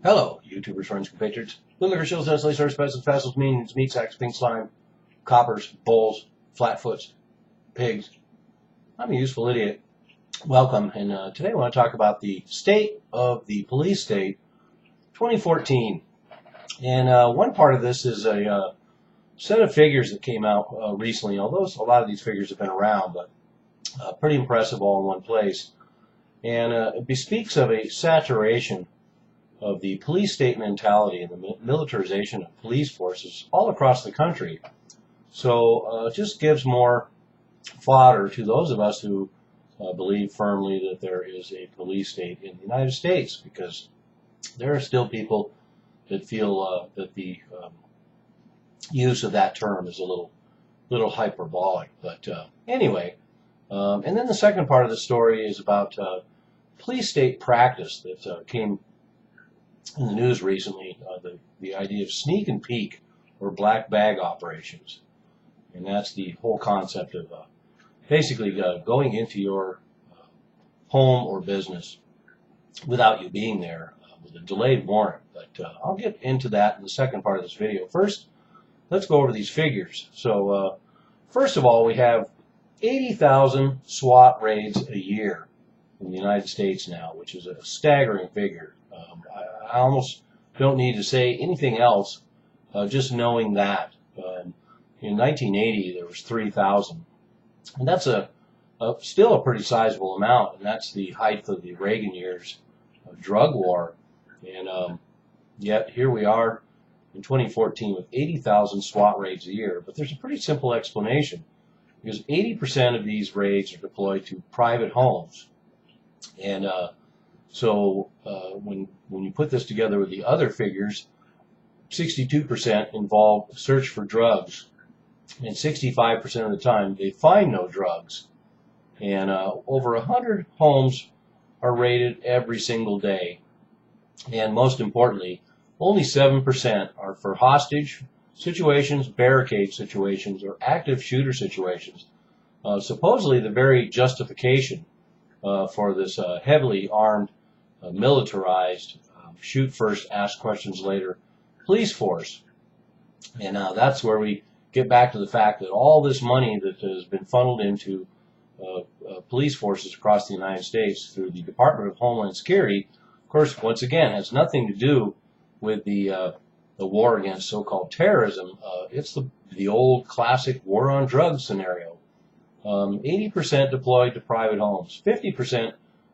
Hello, YouTubers, friends, compatriots. Bootlicker, shills, Nestle, source, peasants, fossils, means, meat sacks, pink slime, coppers, bulls, flatfoots, pigs. I'm a useful idiot. Welcome, and today I want to talk about the state of the police state 2014. And one part of this is a set of figures that came out recently, although a lot of these figures have been around, but pretty impressive all in one place. And it bespeaks of a saturation of the police state mentality and the militarization of police forces all across the country. So it just gives more fodder to those of us who believe firmly that there is a police state in the United States, because there are still people that feel that the use of that term is a little hyperbolic. But anyway, and then the second part of the story is about police state practice that came in the news recently, the idea of sneak and peek or black bag operations. And that's the whole concept of basically going into your home or business without you being there with a delayed warrant. But I'll get into that in the second part of this video. First, let's go over these figures. So first of all, we have 80,000 SWAT raids a year in the United States now, which is a staggering figure. I almost don't need to say anything else, just knowing that. In 1980, there was 3,000. And that's still a pretty sizable amount, and that's the height of the Reagan years of drug war. And yet here we are in 2014 with 80,000 SWAT raids a year. But there's a pretty simple explanation, because 80% of these raids are deployed to private homes. And so when you put this together with the other figures, 62% involve search for drugs, and 65% of the time they find no drugs. And over 100 homes are raided every single day. And most importantly, only 7% are for hostage situations, barricade situations, or active shooter situations. Supposedly the very justification for this heavily armed, militarized, shoot first, ask questions later police force. And now that's where we get back to the fact that all this money that has been funneled into police forces across the United States through the Department of Homeland Security, of course, once again, has nothing to do with the war against so-called terrorism. It's the old classic war on drugs scenario. 80% deployed to private homes, 50%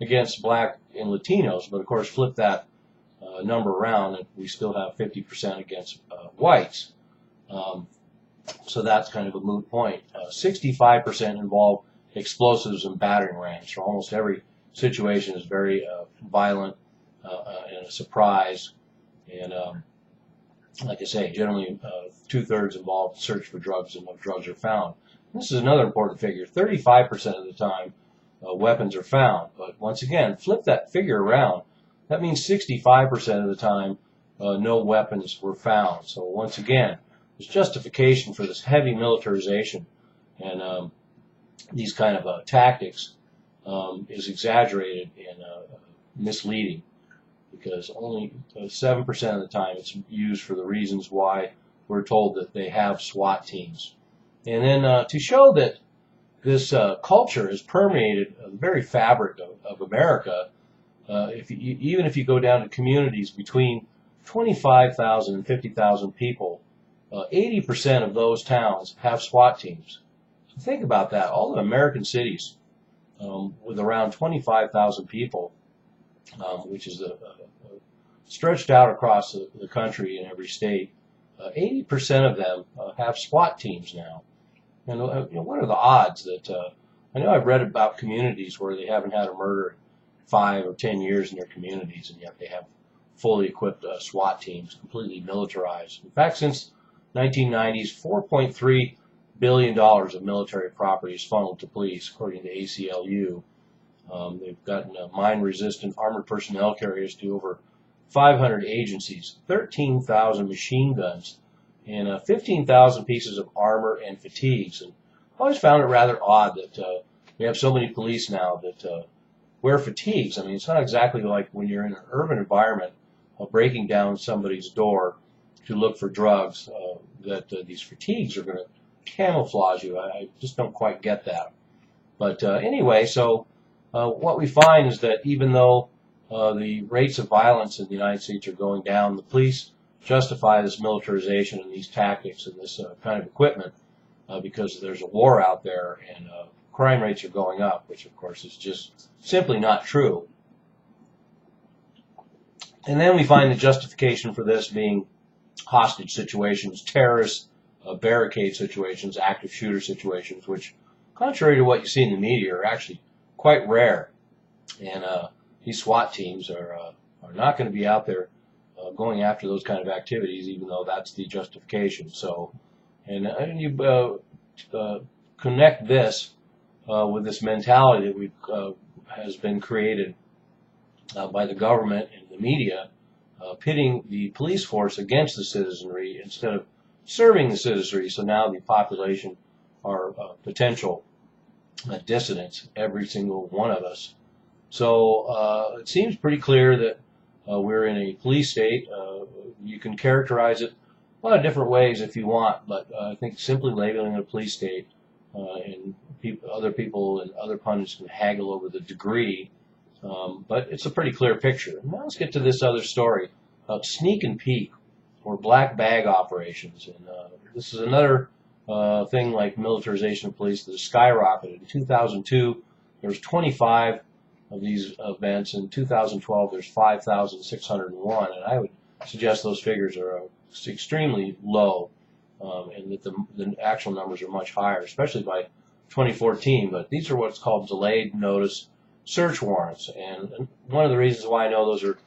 against black and Latinos, but of course flip that number around and we still have 50% against whites. So that's kind of a moot point. 65% involve explosives and battering rams. So almost every situation is very violent and a surprise. And like I say, generally 2/3 involve search for drugs, and no drugs are found. This is another important figure. 35% of the time weapons are found. But once again, flip that figure around. That means 65% of the time no weapons were found. So once again, there's justification for this heavy militarization, and these kind of tactics is exaggerated and misleading, because only 7% of the time it's used for the reasons why we're told that they have SWAT teams. And then to show that this culture has permeated the very fabric of America, even if you go down to communities between 25,000 and 50,000 people, 80% of those towns have SWAT teams. So think about that. All the American cities with around 25,000 people, which is stretched out across the country in every state, 80% of them have SWAT teams now. And what are the odds that I know I've read about communities where they haven't had a murder in 5 or 10 years in their communities, and yet they have fully equipped SWAT teams, completely militarized. In fact, since 1990s, $4.3 billion of military property is funneled to police, according to ACLU. They've gotten mine-resistant armored personnel carriers to over 500 agencies, 13,000 machine guns, and 15,000 pieces of armor and fatigues. And I always found it rather odd that we have so many police now that wear fatigues. I mean, it's not exactly like when you're in an urban environment breaking down somebody's door to look for drugs, that these fatigues are going to camouflage you. I just don't quite get that. But anyway, so what we find is that even though the rates of violence in the United States are going down, the police justify this militarization and these tactics and this kind of equipment because there's a war out there and crime rates are going up, which of course is just simply not true. And then we find the justification for this being hostage situations, terrorist barricade situations, active shooter situations, which, contrary to what you see in the media, are actually quite rare. And these SWAT teams are not going to be out there going after those kind of activities, even though that's the justification. So, and you connect this with this mentality that has been created by the government and the media, pitting the police force against the citizenry instead of serving the citizenry. So now the population are potential dissidents, every single one of us. So it seems pretty clear that we're in a police state. You can characterize it a lot of different ways if you want, but I think simply labeling it a police state, and other people and other pundits can haggle over the degree, but it's a pretty clear picture. Now let's get to this other story about sneak and peek or black bag operations. And this is another thing like militarization of police that has skyrocketed. In 2002, there was 25 of these events. In 2012, there's 5,601, and I would suggest those figures are extremely low, and that the actual numbers are much higher, especially by 2014. But these are what's called delayed notice search warrants, and one of the reasons why I know those are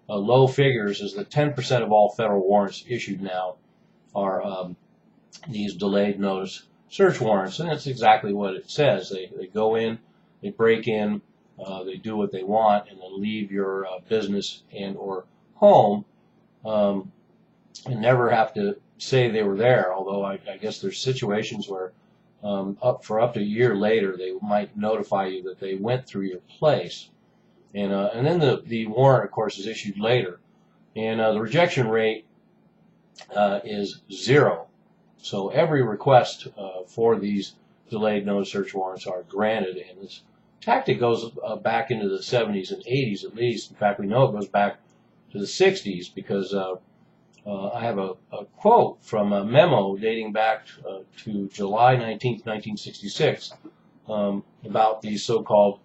low figures is that 10% of all federal warrants issued now are these delayed notice search warrants, and that's exactly what it says. They go in, they break in, they do what they want, and then leave your business and or home, and never have to say they were there. Although I guess there's situations where up to a year later they might notify you that they went through your place, and then the warrant, of course, is issued later, and the rejection rate is 0. So every request for these delayed notice search warrants are granted, and this tactic goes back into the 70s and 80s at least. In fact, we know it goes back to the 60s because I have a quote from a memo dating back to July 19th, 1966 about these so-called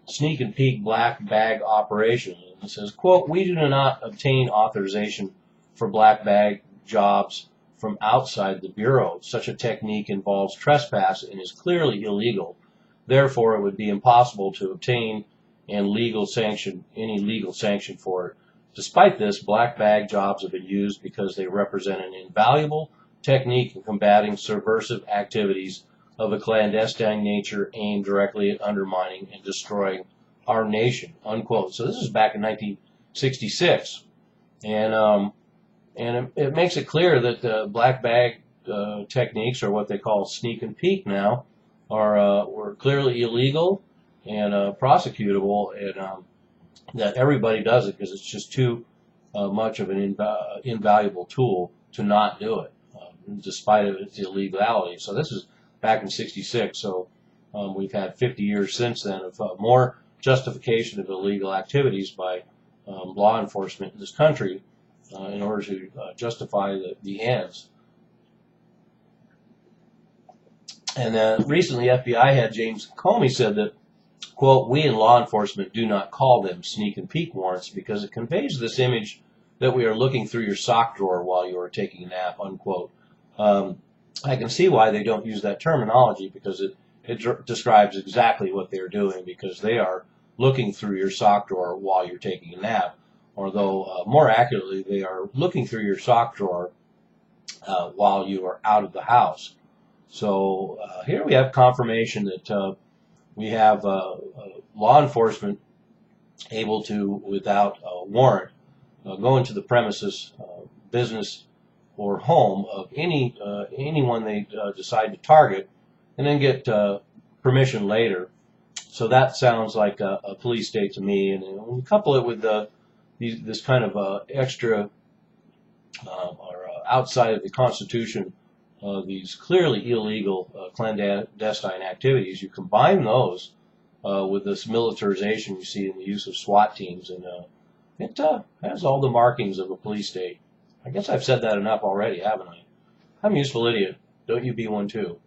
sneak and peek black bag operations. And it says, quote, "We do not obtain authorization for black bag jobs from outside the Bureau. Such a technique involves trespass and is clearly illegal. Therefore, it would be impossible to obtain any legal sanction for it. Despite this, black bag jobs have been used because they represent an invaluable technique in combating subversive activities of a clandestine nature aimed directly at undermining and destroying our nation," unquote. So this is back in 1966, and it makes it clear that the black bag techniques, or what they call sneak and peek now, were clearly illegal and prosecutable, and that everybody does it because it's just too much of an invaluable tool to not do it, despite its illegality. So this is back in '66. So we've had 50 years since then of more justification of illegal activities by law enforcement in this country in order to justify the ends. And recently, FBI head James Comey said that, quote, "We in law enforcement do not call them sneak and peek warrants because it conveys this image that we are looking through your sock drawer while you are taking a nap," unquote. I can see why they don't use that terminology, because it describes exactly what they're doing, because they are looking through your sock drawer while you're taking a nap. Although, more accurately, they are looking through your sock drawer while you are out of the house. So here we have confirmation that we have law enforcement able to, without a warrant, go into the premises, business, or home of anyone they decide to target, and then get permission later. So that sounds like a police state to me. And when we couple it with the this kind of extra or outside of the Constitution, these clearly illegal clandestine activities, you combine those with this militarization you see in the use of SWAT teams, and it has all the markings of a police state. I guess I've said that enough already, haven't I? I'm a useful idiot. Don't you be one too.